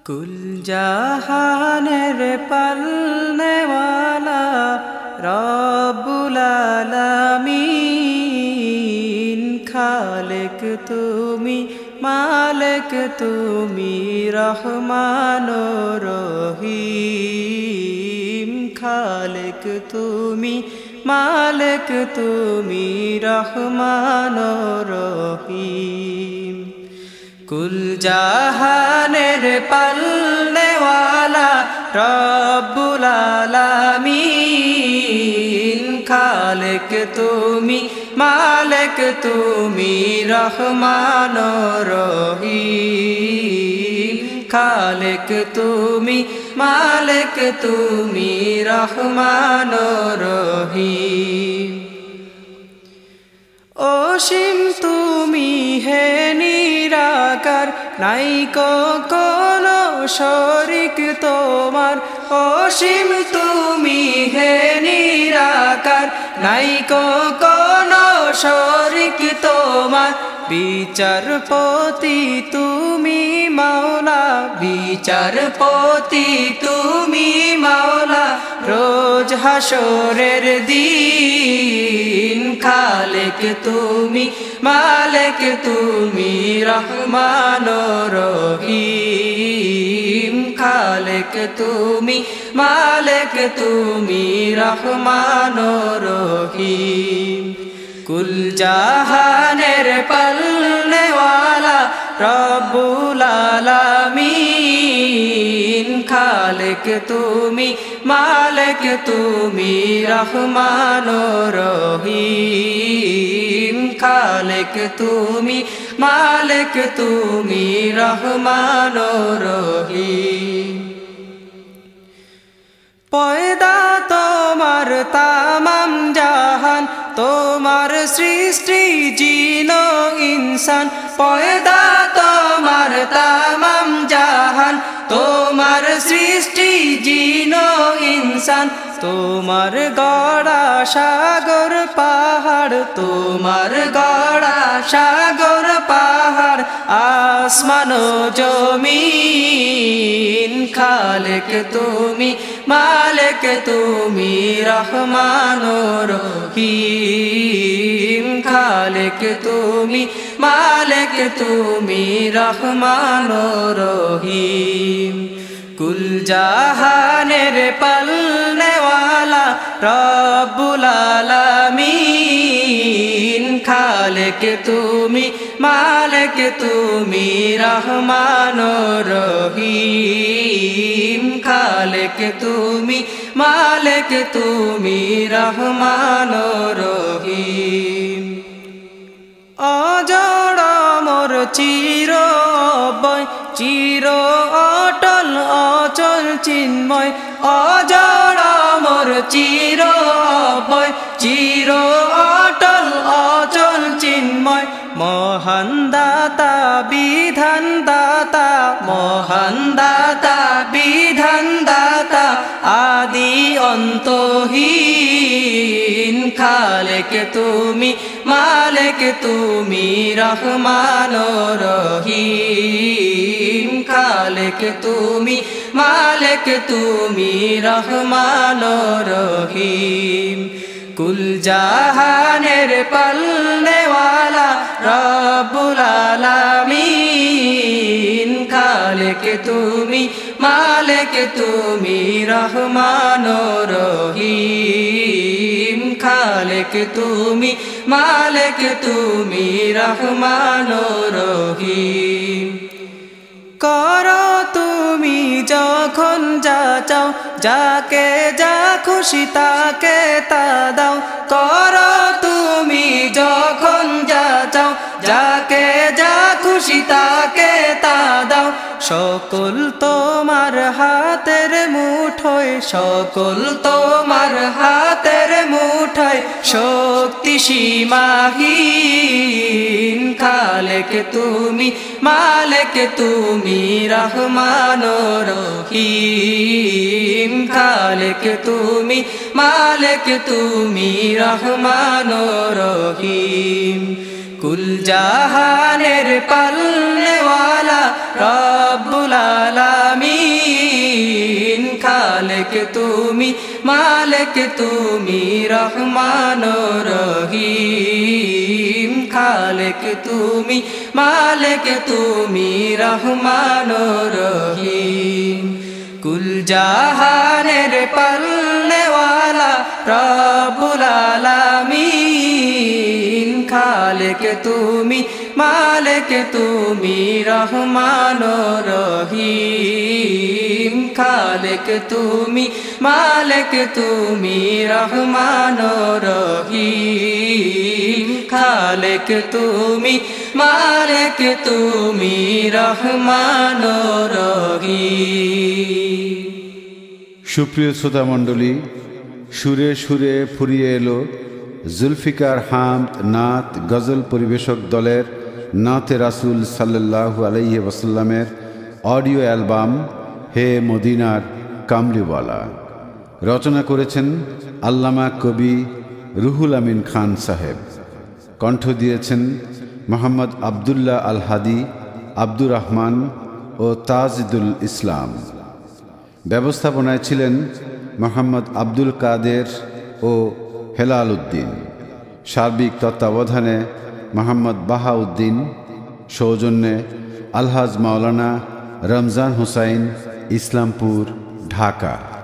कुल जहानेर पालने वाला रब्बुल आलामीन खालिक तुमी मालिक तुमी रहमानुर रहीम खालिक तुमी मालिक तुमी रहमानुर रहीम कुल जहानेर पालने वाला रब्बुल आलामीन खालिक तुमी मालिक तुमी रहमानुर रहीम खालिक तुमी मालिक तुमी रहमानुर रहीम অসীম তুমি হে নিরাকার নাইকো কোনো শরীক তোমার অসীম তুমি হে নিরাকার নাইকো কোনো শরীক তোমার বিচারপতি তুমি মাওলা বিচারপতি তুমি মাওলা রোজ হাসরের দিন খালিক তুমি মালিক তুমি রহমানুর রহিম খালিক তুমি মালিক তুমি রহমানুর রহিম कुल जहानेर पालने वाला रब्बुल आलामीन खालिक तुमी मालिक तुमी रहमानुर रहीम खालिक तुमी मालिक तुमी रहमानुर रहीम पैदा तोमार तामाम जहान तोमार सृष्टि जिनो इंसान पैदा तोमार तामाम जहान तोमार सृष्टि जिनो इंसान तोमार गड़ा सागर पहाड़ तोमार गड़ा सागर पहाड़ आसमान जमीन खालिक तुमी मालिक तुमी रहमानुर रहीम खालिक तुमी मालिक तुमी रहमानुर रहीम कुल जहानेर पालने वाला रब्बुल आलामीन खालिक तुमी मालिक तुमी रहमानुर रहीम खालिक तुमी मालिक तुमी रहमानुर रहीम अजर मोर चिर अभय चिर अटल अचल चिन्मय अजर मोर चिर अभय चिर अटल अचल चिन्मय महान दाता विधान दाता महान दाता विधान दाता आदि अन्तहीन खालिक तुमी मालिक तुमी रहमानुर रहीम खालिक तुमी मालिक तुमी रहमानुर रहीम कुल जहानेर पालने वाला रब्बुल आलामीन खालिक तुमी मालिक तुमी रहमानुर रहीम खालिक तुमी मालिक तुमी रहमानुर रहीम करो तुमी যখন যা চাও যাকে যা খুশি তাকে তা দাও করো তুমি যখন যা চাও যাকে যা খুশি তাকে তা দাও সকল তোমার হাতের মুঠোয় সকল তোমার হাতের মুঠোয় শক্তি সীমাহীন খালিক তুমি মালিক তুমি रहमानुर रहीम खालिक तुमी मालिक तुमी रहमानुर रहीम कुल जहानेर पालने वाला रब्बुल आलामीन খালেক তুমি, মালিক তুমি, রহমান রহিম। খালেক তুমি, মালিক তুমি, রহমান রহিম। কুল জাহানের পালনেওয়ালা রব্বুল আলামিন। খালেক তুমি, মালিক তুমি, রহমান রহিম। খালেক তুমি, মালিক তুমি, রহমান রহিম। খালেক তুমি, মালিক তুমি, রহমান রহিম। সুপ্রিয় শ্রোতা মণ্ডলী, সুরে সুরে ফুরিয়ে এলো জুলফিকার হামদ নাত গজল পরিবেশক দলের নাতে রাসূল সাল্লাল্লাহু আলাইহি ওয়াসাল্লামের অডিও অ্যালবাম হে মদিনার কামলিওয়ালা। রচনা করেছেন আল্লামা কবি রুহুল আমিন খান সাহেব। কণ্ঠ দিয়েছেন মোহাম্মদ আবদুল্লাহ আল হাদি, আব্দুর রহমান ও তাজিদুল ইসলাম। ব্যবস্থাপনায় ছিলেন মোহাম্মদ আব্দুল কাদের ও হেলাল উদ্দিন। সার্বিক তত্ত্বাবধানে মোহাম্মদ বাহাউদ্দিন। সৌজন্যে আলহাজ মাওলানা রমজান হুসাইন, ইসলামপুর, ঢাকা।